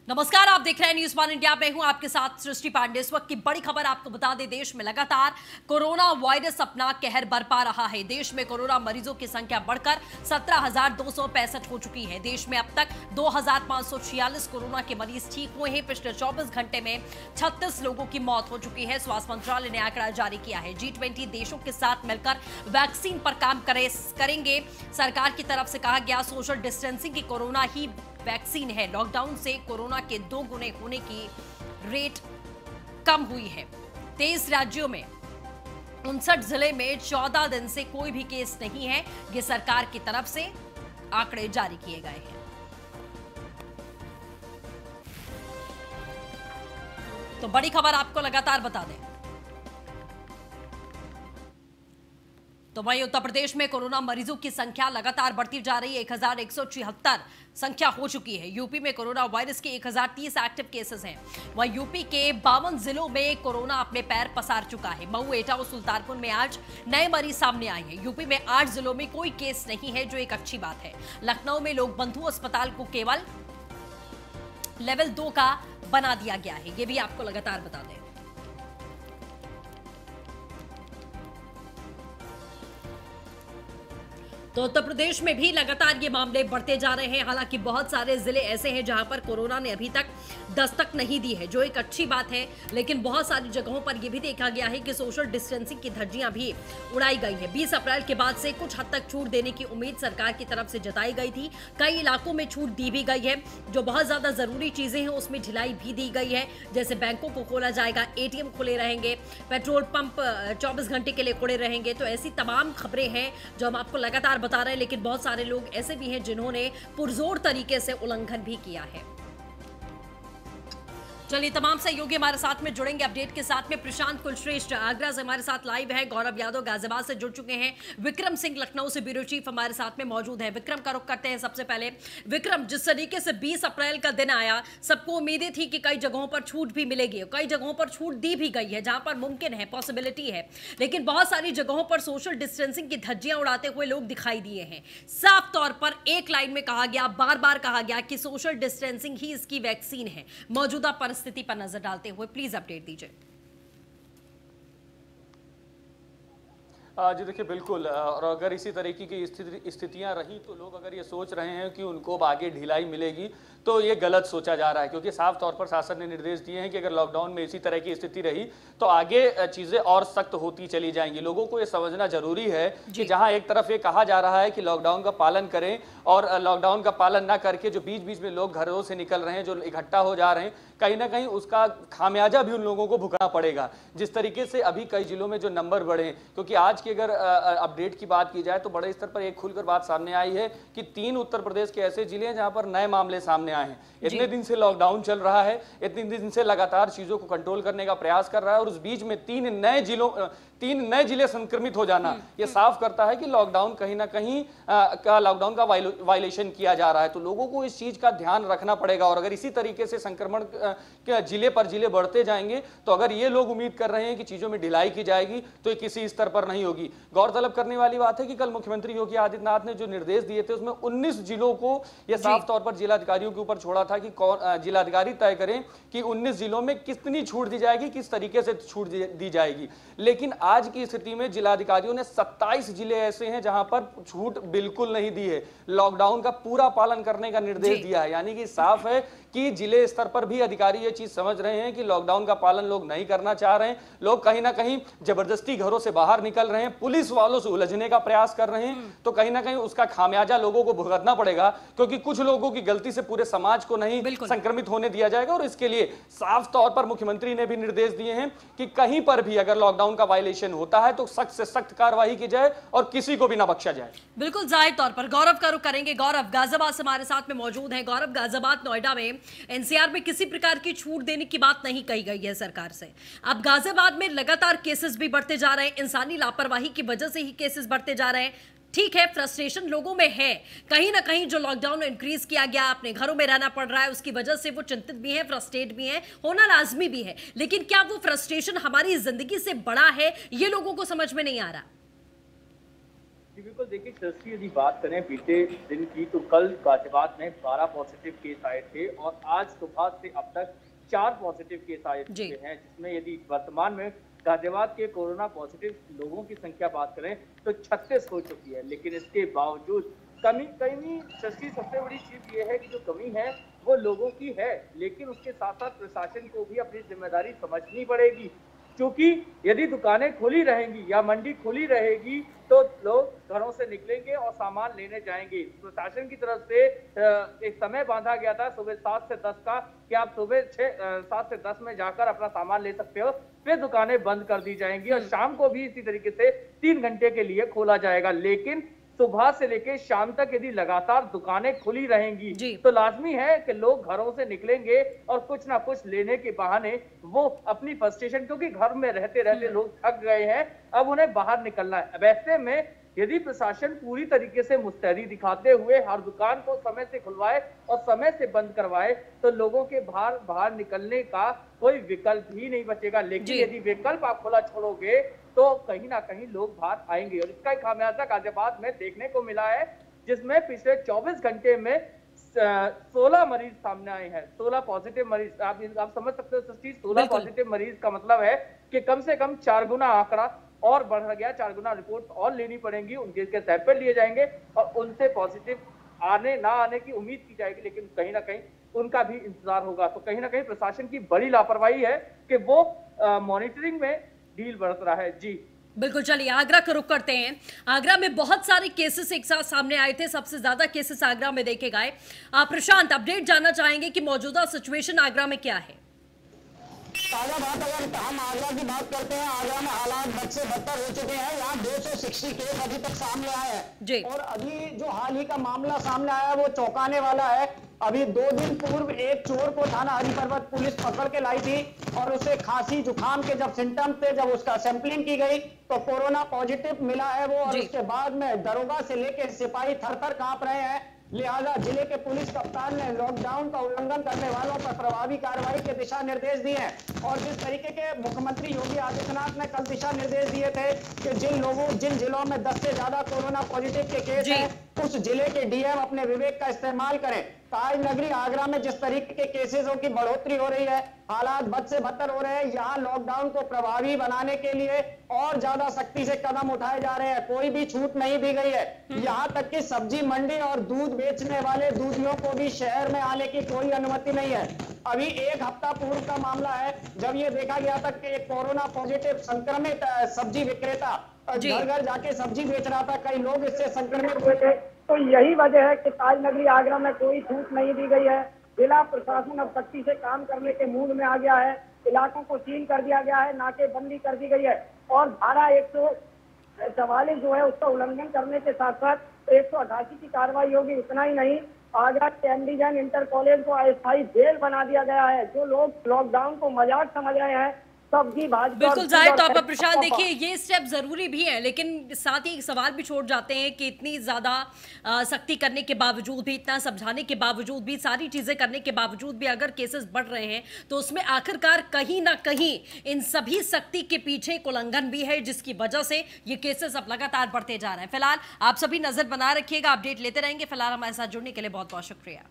नमस्कार, आप देख रहे हैं न्यूज़ 1 इंडिया। मैं हूं आपके साथ सृष्टि पांडे। इस वक्त की बड़ी खबर आपको बता दें, देश में लगातार कोरोना वायरस अपना कहर बरपा रहा है। देश में कोरोना मरीजों की संख्या बढ़कर 17,265 हो चुकी है। देश में अब तक 2,546 कोरोना के मरीज ठीक हुए हैं। पिछले 24 घंटे में 36 लोगों की मौत हो चुकी है। स्वास्थ्य मंत्रालय ने आंकड़ा जारी किया है। G20 देशों के साथ मिलकर वैक्सीन पर काम करेंगे। सरकार की तरफ से कहा गया, सोशल डिस्टेंसिंग की कोरोना ही वैक्सीन है। लॉकडाउन से कोरोना के 2 गुने होने की रेट कम हुई है। 23 राज्यों में 59 जिले में 14 दिन से कोई भी केस नहीं है। ये सरकार की तरफ से आंकड़े जारी किए गए हैं। तो बड़ी खबर आपको लगातार बता दें, तो वहीं उत्तर प्रदेश में कोरोना मरीजों की संख्या लगातार बढ़ती जा रही है। 1176 संख्या हो चुकी है। यूपी में कोरोना वायरस के 1030 एक्टिव केसेस हैं। वहीं यूपी के 52 जिलों में कोरोना अपने पैर पसार चुका है। मऊ, एटा और सुल्तानपुर में आज नए मरीज सामने आए हैं। यूपी में 8 जिलों में कोई केस नहीं है, जो एक अच्छी बात है। लखनऊ में लोक बंधु अस्पताल को केवल लेवल 2 का बना दिया गया है। यह भी आपको लगातार बता दें। तो उत्तर प्रदेश में भी लगातार ये मामले बढ़ते जा रहे हैं। हालांकि बहुत सारे जिले ऐसे हैं जहां पर कोरोना ने अभी तक दस्तक नहीं दी है, जो एक अच्छी बात है। लेकिन बहुत सारी जगहों पर यह भी देखा गया है कि सोशल डिस्टेंसिंग की धज्जियां भी उड़ाई गई हैं। 20 अप्रैल के बाद से कुछ हद तक छूट देने की उम्मीद सरकार की तरफ से जताई गई थी। कई इलाकों में छूट दी भी गई है। जो बहुत ज्यादा जरूरी चीजें हैं उसमें ढिलाई भी दी गई है। जैसे बैंकों को खोला जाएगा, ATM खुले रहेंगे, पेट्रोल पंप 24 घंटे के लिए खुले रहेंगे। तो ऐसी तमाम खबरें हैं जो हम आपको लगातार बता रहे हैं। लेकिन बहुत सारे लोग ऐसे भी हैं जिन्होंने पुरजोर तरीके से उल्लंघन भी किया है। चलिए, तमाम सहयोगी हमारे साथ में जुड़ेंगे अपडेट के साथ में। प्रशांत कुलश्रेष्ठ आगरा से हमारे साथ लाइव है। गौरव यादव गाजियाबाद से जुड़ चुके हैं। विक्रम सिंह लखनऊ से ब्यूरो चीफ हमारे साथ में मौजूद है। विक्रम का रुख करते हैं सबसे पहले। विक्रम, जिस तरीके से 20 अप्रैल का दिन आया, सबको उम्मीदें थी कि कई जगहों पर छूट भी मिलेगी, कई जगहों पर छूट दी भी गई है जहां पर मुमकिन है, पॉसिबिलिटी है। लेकिन बहुत सारी जगहों पर सोशल डिस्टेंसिंग की धज्जियां उड़ाते हुए लोग दिखाई दिए हैं। साफ तौर पर एक लाइन में कहा गया, बार बार कहा गया कि सोशल डिस्टेंसिंग ही इसकी वैक्सीन है। मौजूदा परिस्थिति पर नजर डालते हुए प्लीज अपडेट दीजिए। जी देखिए, बिल्कुल। और अगर इसी तरीके की स्थितियां रही तो लोग अगर ये सोच रहे हैं कि उनको आगे ढिलाई मिलेगी तो ये गलत सोचा जा रहा है। क्योंकि साफ तौर पर शासन ने निर्देश दिए हैं कि अगर लॉकडाउन में इसी तरह की स्थिति रही तो आगे चीजें और सख्त होती चली जाएंगी। लोगों को ये समझना जरूरी है कि जहां एक तरफ ये कहा जा रहा है कि लॉकडाउन का पालन करें और लॉकडाउन का पालन ना करके जो बीच बीच में लोग घरों से निकल रहे हैं, जो इकट्ठा हो जा रहे हैं, कहीं ना कहीं उसका खामियाजा भी उन लोगों को भुगतना पड़ेगा। जिस तरीके से अभी कई जिलों में जो नंबर बढ़े, क्योंकि आज की अगर अपडेट की बात की जाए तो बड़े स्तर पर एक खुलकर बात सामने आई है कि 3 उत्तर प्रदेश के ऐसे जिले हैं जहां पर नए मामले सामने आए हैं। इतने दिन से लॉकडाउन चल रहा है, इतने दिन से लगातार चीजों को कंट्रोल करने का प्रयास कर रहा है, और उस बीच में 3 नए जिले संक्रमित हो जाना यह साफ करता है कि लॉकडाउन कहीं ना कहीं लॉकडाउन का वायलेशन किया जा रहा है। तो लोगों को इस चीज का ध्यान रखना पड़ेगा। और अगर इसी तरीके से संक्रमण जिले पर जिले बढ़ते जाएंगे तो अगर ये लोग उम्मीद कर रहे हैं कि चीजों में ढिलाई की जाएगी तो ये किसी स्तर पर नहीं होगी। गौरतलब करने वाली बात है कि कल मुख्यमंत्री योगी आदित्यनाथ ने जो निर्देश दिए थे उसमें 19 जिलों को यह साफ तौर पर जिलाधिकारियों के ऊपर छोड़ा था कि जिलाधिकारी तय करें कि 19 जिलों में कितनी छूट दी जाएगी, किस तरीके से छूट दी जाएगी। लेकिन आज की स्थिति में जिलाधिकारियों ने 27 जिले ऐसे हैं जहां पर छूट बिल्कुल नहीं दी है, लॉकडाउन का पूरा पालन करने का निर्देश दिया है। यानी कि साफ है कि जिले स्तर पर भी अधिकारी ये चीज समझ रहे हैं कि लॉकडाउन का पालन लोग नहीं करना चाह रहे हैं। लोग कहीं ना कहीं जबरदस्ती घरों से बाहर निकल रहे हैं, पुलिस वालों से उलझने का प्रयास कर रहे हैं। तो कहीं ना कहीं उसका खामियाजा लोगों को भुगतना पड़ेगा, क्योंकि कुछ लोगों की गलती से पूरे समाज को नहीं संक्रमित होने दिया जाएगा। और इसके लिए साफ तौर पर मुख्यमंत्री ने भी निर्देश दिए हैं कि कहीं पर भी अगर लॉकडाउन का वायलेशन होता है तो सख्त से सख्त कार्रवाई की जाए और किसी को भी ना बख्शा जाए। बिल्कुल जाहिर तौर पर गौरव का रुख करेंगे। गौरव गाजियाबाद से हमारे साथ में मौजूद है। गौरव, गाजियाबाद नोएडा में NCR में किसी प्रकार की छूट देने की बात नहीं कही गई है सरकार से। अब गाजियाबाद में लगातार केसेस भी बढ़ते जा रहे हैं, इंसानी लापरवाही की वजह से ही केसेस बढ़ते जा रहे हैं। ठीक है, फ्रस्ट्रेशन लोगों में है, कहीं ना कहीं जो लॉकडाउन इंक्रीज किया गया, अपने घरों में रहना पड़ रहा है, उसकी वजह से वो चिंतित भी है, फ्रस्ट्रेट भी है, होना लाजमी भी है। लेकिन क्या वो फ्रस्ट्रेशन हमारी जिंदगी से बड़ा है, ये लोगों को समझ में नहीं आ रहा। जी बिल्कुल, देखिए सृष्टि, यदि बात करें बीते दिन की, तो कल गाजियाबाद में 12 पॉजिटिव केस आए थे और आज सुबह से अब तक 4 पॉजिटिव केस आए चुके हैं, जिसमें यदि वर्तमान में गाजियाबाद के कोरोना पॉजिटिव लोगों की संख्या बात करें तो 36 हो चुकी है। लेकिन इसके बावजूद कमी सृष्टि, सबसे बड़ी चीज ये है कि जो कमी है वो लोगों की है, लेकिन उसके साथ साथ प्रशासन को भी अपनी जिम्मेदारी समझनी पड़ेगी। क्योंकि यदि दुकानें खुली रहेंगी या मंडी खुली रहेगी तो लोग घरों से निकलेंगे और सामान लेने जाएंगे। प्रशासन की तरफ से एक समय बांधा गया था सुबह 7 से 10 का, कि आप सुबह 7 से 10 में जाकर अपना सामान ले सकते हो, फिर दुकानें बंद कर दी जाएंगी और शाम को भी इसी तरीके से 3 घंटे के लिए खोला जाएगा। लेकिन सुबह से लेकर शाम तक यदि लगातार दुकानें खुली रहेंगी तो लाजमी है कि लोग घरों से निकलेंगे और कुछ ना कुछ लेने के बहाने वो अपनी फ्रस्ट्रेशन, क्योंकि घर में रहते रहते लोग थक गए हैं, अब उन्हें बाहर निकलना है। अब ऐसे में यदि प्रशासन पूरी तरीके से मुस्तैदी दिखाते हुए हर दुकान को समय से खुलवाए और समय से बंद करवाए तो लोगों के बाहर निकलने का कोई विकल्प ही नहीं बचेगा। लेकिन यदि विकल्प आप खुला छोड़ोगे तो कहीं ना कहीं लोग बाहर आएंगे और इसका खामियाजा गाजियाबाद में देखने को मिला है, जिसमें पिछले 24 घंटे में 16 मरीज सामने आए हैं। 16 पॉजिटिव मरीज, आप समझ सकते हो सृष्टि, 16 पॉजिटिव मरीज का मतलब है कि कम से कम 4 गुना आंकड़ा और बढ़ गया, 4 गुना रिपोर्ट और लेनी पड़ेंगी, उनके सैंपल लिए जाएंगे और उनसे पॉजिटिव आने ना आने की उम्मीद की जाएगी, लेकिन कहीं ना कहीं उनका भी इंतजार होगा। तो कहीं ना कहीं प्रशासन की बड़ी लापरवाही है कि वो मॉनिटरिंग में ढील बरत रहा है। जी बिल्कुल, चलिए आगरा का रुख करते हैं। आगरा में बहुत सारे केसेस एक साथ सामने आए थे, सबसे ज्यादा केसेस आगरा में देखे गए। प्रशांत, अपडेट जानना चाहेंगे कि मौजूदा सिचुएशन आगरा में क्या है? ताजा बात अगर हम आगरा की बात करते हैं, आगरा में हालात बद से बदतर हो चुके हैं। यहाँ 260 केस अभी तक सामने आए हैं और अभी जो हाल ही का मामला सामने आया वो चौंकाने वाला है। अभी 2 दिन पूर्व एक चोर को थाना हरिपर्वत पुलिस पकड़ के लाई थी और उसे खांसी जुकाम के जब सिम्टम थे, जब उसका सैंपलिंग की गई तो कोरोना पॉजिटिव मिला है वो, और उसके बाद में दरोगा से लेकर सिपाही थर-थर कांप रहे हैं। लिहाजा जिले के पुलिस कप्तान ने लॉकडाउन का उल्लंघन करने वालों पर प्रभावी कार्रवाई के दिशा निर्देश दिए हैं। और जिस तरीके के मुख्यमंत्री योगी आदित्यनाथ ने कल दिशा निर्देश दिए थे कि जिन जिलों में 10 से ज्यादा कोरोना पॉजिटिव के केस हैं, उस जिले के डीएम अपने विवेक का इस्तेमाल करें। ताज नगरी आगरा में जिस तरीके के केसेसों की बढ़ोतरी हो रही है, हालात बद से बदतर हो रहे हैं, यहाँ लॉकडाउन को प्रभावी बनाने के लिए और ज्यादा सख्ती से कदम उठाए जा रहे हैं। कोई भी छूट नहीं दी गई है। यहाँ तक कि सब्जी मंडी और दूध बेचने वाले दूधियों को भी शहर में आने की कोई अनुमति नहीं है। अभी 1 हफ्ता पूर्व का मामला है जब ये देखा गया था कि एक कोरोना पॉजिटिव संक्रमित सब्जी विक्रेता घर घर जाके सब्जी बेच रहा था, कई लोग इससे संक्रमित हुए थे। तो यही वजह है कि ताज नगरी आगरा में कोई छूट नहीं दी गई है। जिला प्रशासन अब सख्ती से काम करने के मूड में आ गया है। इलाकों को सील कर दिया गया है, नाकेबंदी कर दी गई है और धारा 144 जो है उसका उल्लंघन करने के साथ साथ 188 की कार्रवाई होगी। इतना ही नहीं, आगरा के एमडी जैन इंटर कॉलेज को अस्थायी जेल बना दिया गया है। जो लोग लॉकडाउन को मजाक समझ रहे हैं, बिल्कुल जाहिर तौर पर प्रशांत, देखिए ये स्टेप जरूरी भी है, लेकिन साथ ही एक सवाल भी छोड़ जाते हैं कि इतनी ज्यादा सख्ती करने के बावजूद भी, इतना समझाने के बावजूद भी, सारी चीजें करने के बावजूद भी अगर केसेस बढ़ रहे हैं तो उसमें आखिरकार कहीं ना कहीं इन सभी सख्ती के पीछे एक उल्लंघन भी है, जिसकी वजह से ये केसेस अब लगातार बढ़ते जा रहे हैं। फिलहाल आप सभी नजर बना रखिएगा, अपडेट लेते रहेंगे। फिलहाल हमारे साथ जुड़ने के लिए बहुत बहुत शुक्रिया।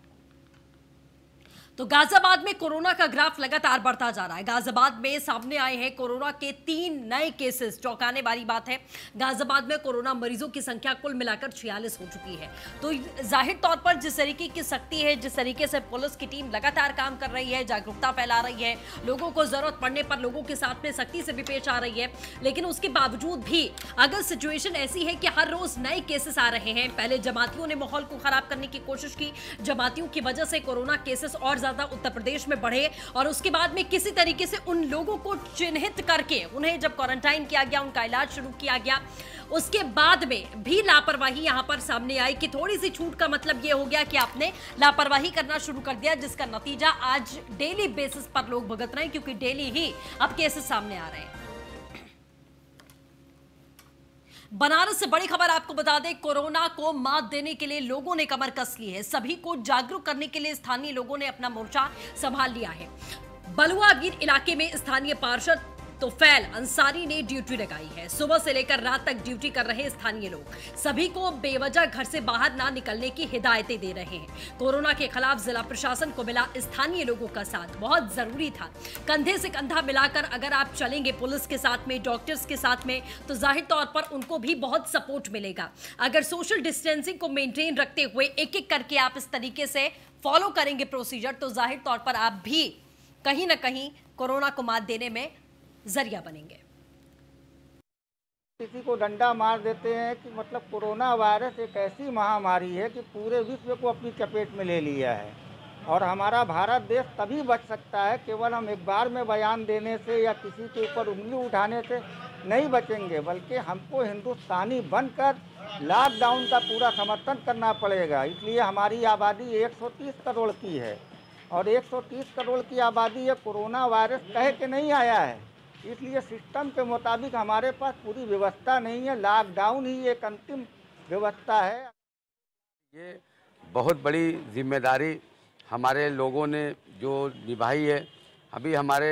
तो गाजियाबाद में कोरोना का ग्राफ लगातार बढ़ता जा रहा है। गाजियाबाद में सामने आए हैं कोरोना के 3 नए केसेस। चौंकाने वाली बात है, गाजियाबाद में कोरोना मरीजों की संख्या कुल मिलाकर 46 हो चुकी है। तो जाहिर तौर पर जिस तरीके की सख्ती है, जिस तरीके से पुलिस की टीम लगातार काम कर रही है, जागरूकता फैला रही है, लोगों को जरूरत पड़ने पर लोगों के साथ में सख्ती से भी पेश आ रही है, लेकिन उसके बावजूद भी अगर सिचुएशन ऐसी है कि हर रोज नए केसेस आ रहे हैं, पहले जमातियों ने माहौल को खराब करने की कोशिश की, जमातियों की वजह से कोरोना केसेस और ज्यादा उत्तर प्रदेश में बढ़े और उसके बाद में किसी तरीके से उन लोगों को चिन्हित करके उन्हें जब क्वारंटाइन किया गया, उनका इलाज शुरू किया गया, उसके बाद में भी लापरवाही यहां पर सामने आई कि थोड़ी सी छूट का मतलब यह हो गया कि आपने लापरवाही करना शुरू कर दिया, जिसका नतीजा आज डेली बेसिस पर लोग भुगत रहे हैं, क्योंकि डेली ही अब केसेस सामने आ रहे हैं। बनारस से बड़ी खबर आपको बता दें, कोरोना को मात देने के लिए लोगों ने कमर कस ली है। सभी को जागरूक करने के लिए स्थानीय लोगों ने अपना मोर्चा संभाल लिया है। बलुआगिर इलाके में स्थानीय पार्षद तोफैल अंसारी ने ड्यूटी लगाई है। सुबह से लेकर रात तक ड्यूटी कर रहे स्थानीय लोग सभी को बेवजह घर से बाहर ना निकलने की हिदायतें दे रहे हैं। कोरोना के खिलाफ जिला प्रशासन को मिला स्थानीय लोगों का साथ, बहुत जरूरी था। कंधे से कंधा मिलाकर अगर आप चलेंगे पुलिस के साथ में, डॉक्टर्स के साथ में, तो जाहिर तौर पर उनको भी बहुत सपोर्ट मिलेगा। अगर सोशल डिस्टेंसिंग को मेंटेन रखते हुए एक एक करके आप इस तरीके से फॉलो करेंगे प्रोसीजर, तो जाहिर तौर पर आप भी कहीं ना कहीं कोरोना को मात देने में जरिया बनेंगे। किसी को डंडा मार देते हैं कि मतलब कोरोना वायरस एक ऐसी महामारी है कि पूरे विश्व को अपनी चपेट में ले लिया है और हमारा भारत देश तभी बच सकता है केवल हम एक बार में बयान देने से या किसी के ऊपर उंगली उठाने से नहीं बचेंगे, बल्कि हमको हिंदुस्तानी बनकर लॉकडाउन का पूरा समर्थन करना पड़ेगा। इसलिए हमारी आबादी 130 करोड़ की है और 130 करोड़ की आबादी ये कोरोना वायरस कह के नहीं आया है, इसलिए सिस्टम के मुताबिक हमारे पास पूरी व्यवस्था नहीं है। लॉकडाउन ही एक अंतिम व्यवस्था है। ये बहुत बड़ी जिम्मेदारी हमारे लोगों ने जो निभाई है। अभी हमारे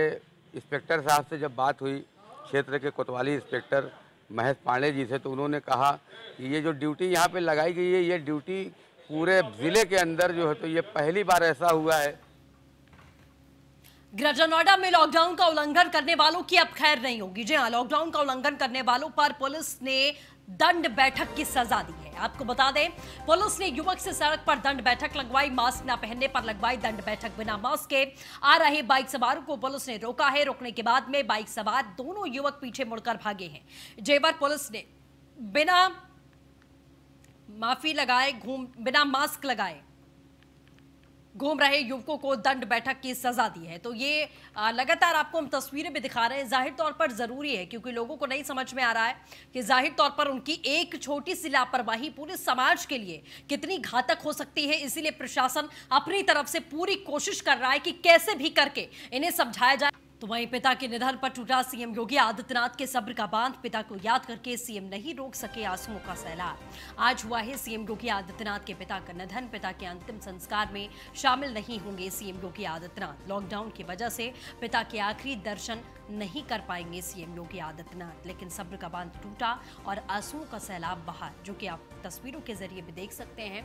इंस्पेक्टर साहब से जब बात हुई, क्षेत्र के कोतवाली इंस्पेक्टर महेश पांडे जी से, तो उन्होंने कहा कि ये जो ड्यूटी यहाँ पे लगाई गई है, ये ड्यूटी पूरे ज़िले के अंदर जो है तो ये पहली बार ऐसा हुआ है। ग्रेटर नोएडा में लॉकडाउन का उल्लंघन करने वालों की अब खैर नहीं होगी। जी हाँ, लॉकडाउन का उल्लंघन करने वालों पर पुलिस ने दंड बैठक की सजा दी है। आपको बता दें, पुलिस ने युवक से सड़क पर दंड बैठक लगवाई, मास्क न पहनने पर लगवाई दंड बैठक। बिना मास्क के आ रहे बाइक सवारों को पुलिस ने रोका है। रोकने के बाद में बाइक सवार दोनों युवक पीछे मुड़कर भागे हैं। जेवर पुलिस ने बिना मास्क लगाए घूम रहे युवकों को दंड बैठक की सजा दी है। तो ये लगातार आपको हम तस्वीरें भी दिखा रहे हैं। जाहिर तौर पर जरूरी है क्योंकि लोगों को नहीं समझ में आ रहा है कि जाहिर तौर पर उनकी एक छोटी सी लापरवाही पूरे समाज के लिए कितनी घातक हो सकती है। इसीलिए प्रशासन अपनी तरफ से पूरी कोशिश कर रहा है कि कैसे भी करके इन्हें समझाया जाए। तो वहीं पिता के निधन पर टूटा सीएम योगी आदित्यनाथ के सब्र का बांध। पिता को याद करके सीएम नहीं रोक सके आंसुओं का सैलाब। आज हुआ है सीएम योगी आदित्यनाथ के पिता का निधन। पिता के अंतिम संस्कार में शामिल नहीं होंगे सीएम योगी आदित्यनाथ। लॉकडाउन की वजह से पिता के आखिरी दर्शन नहीं कर पाएंगे सीएम योगी आदित्यनाथ। लेकिन सब्र का बांध टूटा और आंसुओं का सैलाब बहा, जो कि आप तस्वीरों के जरिए भी देख सकते हैं।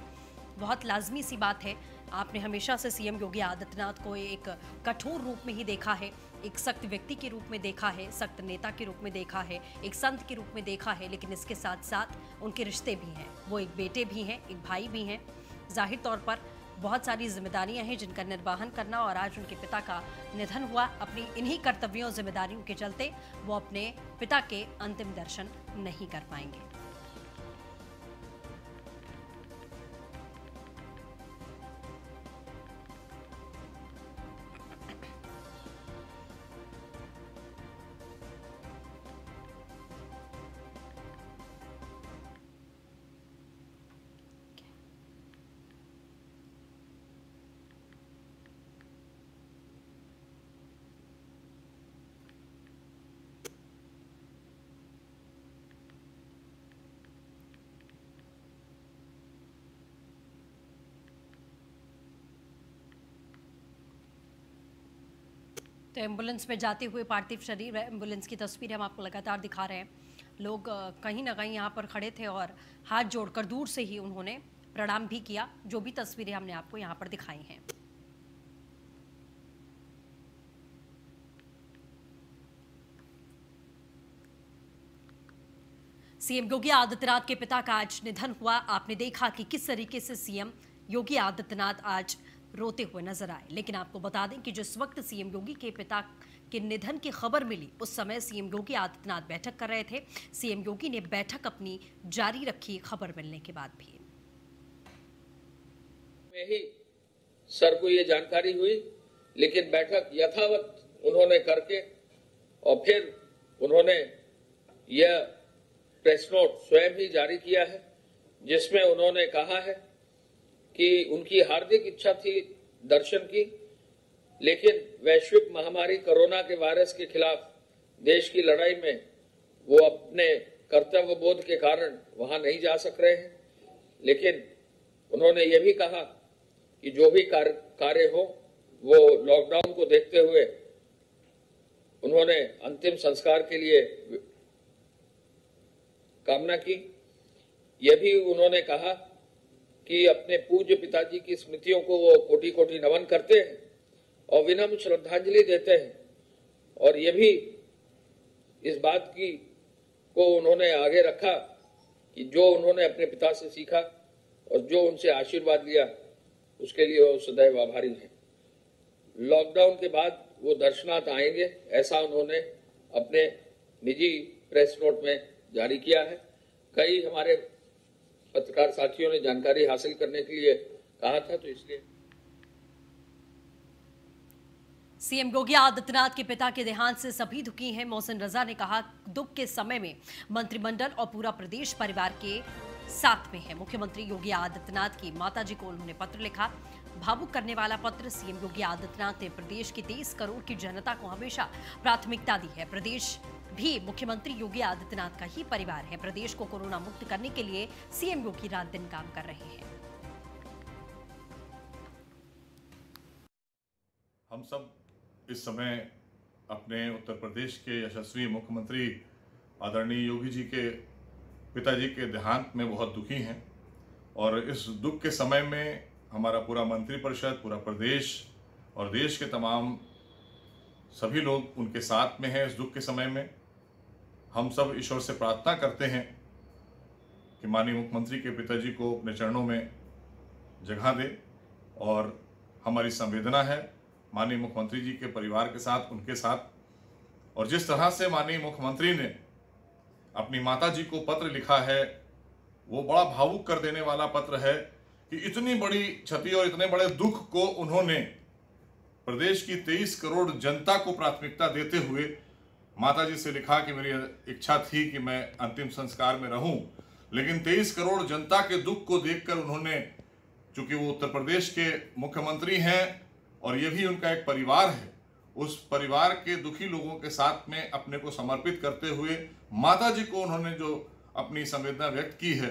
बहुत लाजमी सी बात है। आपने हमेशा से सीएम योगी आदित्यनाथ को एक कठोर रूप में ही देखा है, एक सख्त व्यक्ति के रूप में देखा है, सख्त नेता के रूप में देखा है, एक संत के रूप में देखा है। लेकिन इसके साथ साथ उनके रिश्ते भी हैं, वो एक बेटे भी हैं, एक भाई भी हैं। जाहिर तौर पर बहुत सारी जिम्मेदारियां हैं जिनका निर्वहन करना, और आज उनके पिता का निधन हुआ। अपनी इन्हीं कर्तव्यों और जिम्मेदारियों के चलते वो अपने पिता के अंतिम दर्शन नहीं कर पाएंगे। तो एम्बुलेंस में जाते हुए पार्थिव शरीर, एम्बुलेंस की तस्वीर हम आपको लगातार दिखा रहे हैं। लोग कहीं ना कहीं यहाँ पर खड़े थे और हाथ जोड़कर दूर से ही उन्होंने प्रणाम भी किया, जो भी तस्वीरें हमने आपको यहाँ पर दिखाई हैं। सीएम योगी आदित्यनाथ के पिता का आज निधन हुआ। आपने देखा कि किस तरीके से सीएम योगी आदित्यनाथ आज रोते हुए नजर आए। लेकिन आपको बता दें कि जिस वक्त सीएम योगी के पिता के निधन की खबर मिली, उस समय सीएम योगी आदित्यनाथ बैठक कर रहे थे। सीएम योगी ने बैठक अपनी जारी रखी खबर मिलने के बाद भी। में ही सर को ये जानकारी हुई, लेकिन बैठक यथावत उन्होंने करके और फिर उन्होंने यह प्रेस नोट स्वयं ही जारी किया है, जिसमें उन्होंने कहा है कि उनकी हार्दिक इच्छा थी दर्शन की, लेकिन वैश्विक महामारी कोरोना के वायरस के खिलाफ देश की लड़ाई में वो अपने कर्तव्य बोध के कारण वहां नहीं जा सक रहे हैं। लेकिन उन्होंने ये भी कहा कि जो भी कार्य हो वो लॉकडाउन को देखते हुए उन्होंने अंतिम संस्कार के लिए कामना की। यह भी उन्होंने कहा कि अपने पूज्य पिताजी की स्मृतियों को वो कोटि कोटि नमन करते हैं और विनम्र श्रद्धांजलि देते हैं। और ये भी इस बात की को उन्होंने आगे रखा कि जो उन्होंने अपने पिता से सीखा और जो उनसे आशीर्वाद लिया उसके लिए वो सदैव आभारी हैं। लॉकडाउन के बाद वो दर्शनार्थ आएंगे, ऐसा उन्होंने अपने निजी प्रेस नोट में जारी किया है। कई हमारे पत्रकार साथियों ने जानकारी हासिल करने के लिए कहा था, तो इसलिए सीएम योगी आदित्यनाथ के पिता के देहांत से सभी दुखी हैं। मोहसिन रजा ने कहा, दुख के समय में मंत्रिमंडल और पूरा प्रदेश परिवार के साथ में है। मुख्यमंत्री योगी आदित्यनाथ की माताजी को उन्होंने पत्र लिखा। भावुक करने वाला पत्र। सीएम योगी आदित्यनाथ ने प्रदेश की 23 करोड़ की जनता को हमेशा प्राथमिकता दी है। प्रदेश भी मुख्यमंत्री योगी आदित्यनाथ का ही परिवार है। प्रदेश को कोरोना मुक्त करने के लिए सीएम योगी रात दिन काम कर रहे हैं। हम सब इस समय अपने उत्तर प्रदेश के यशस्वी मुख्यमंत्री आदरणीय योगी जी के पिताजी के देहांत में बहुत दुखी हैं और इस दुख के समय में हमारा पूरा मंत्रिपरिषद, पूरा प्रदेश और देश के तमाम सभी लोग उनके साथ में हैं। इस दुख के समय में हम सब ईश्वर से प्रार्थना करते हैं कि माननीय मुख्यमंत्री के पिताजी को अपने चरणों में जगह दे और हमारी संवेदना है माननीय मुख्यमंत्री जी के परिवार के साथ, उनके साथ। और जिस तरह से माननीय मुख्यमंत्री ने अपनी माता जी को पत्र लिखा है वो बड़ा भावुक कर देने वाला पत्र है कि इतनी बड़ी क्षति और इतने बड़े दुख को उन्होंने प्रदेश की 23 करोड़ जनता को प्राथमिकता देते हुए माता जी से लिखा कि मेरी इच्छा थी कि मैं अंतिम संस्कार में रहूं, लेकिन 23 करोड़ जनता के दुख को देखकर उन्होंने, चूंकि वो उत्तर प्रदेश के मुख्यमंत्री हैं और ये भी उनका एक परिवार है, उस परिवार के दुखी लोगों के साथ में अपने को समर्पित करते हुए माता जी को उन्होंने जो अपनी संवेदना व्यक्त की है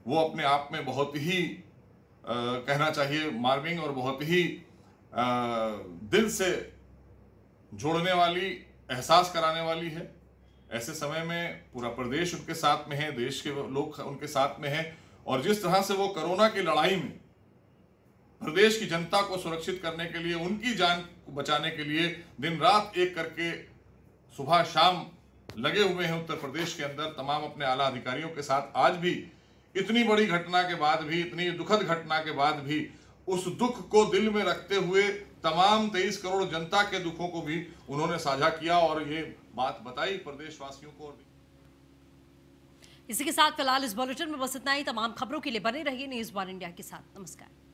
वो अपने आप में बहुत ही कहना चाहिए मार्मिंग और बहुत ही दिल से जोड़ने वाली, एहसास कराने वाली है। ऐसे समय में पूरा प्रदेश उनके साथ में है, देश के लोग उनके साथ में हैं और जिस तरह से वो कोरोना की लड़ाई में प्रदेश की जनता को सुरक्षित करने के लिए, उनकी जान को बचाने के लिए दिन रात एक करके सुबह शाम लगे हुए हैं उत्तर प्रदेश के अंदर तमाम अपने आला अधिकारियों के साथ। आज भी इतनी बड़ी घटना के बाद भी, इतनी दुखद घटना के बाद भी उस दुख को दिल में रखते हुए तमाम 23 करोड़ जनता के दुखों को भी उन्होंने साझा किया और ये बात बताई प्रदेशवासियों को। इसी के साथ फिलहाल इस बुलेटिन में बस इतना ही। तमाम खबरों के लिए बने रहिए न्यूज़ वन इंडिया के साथ। नमस्कार।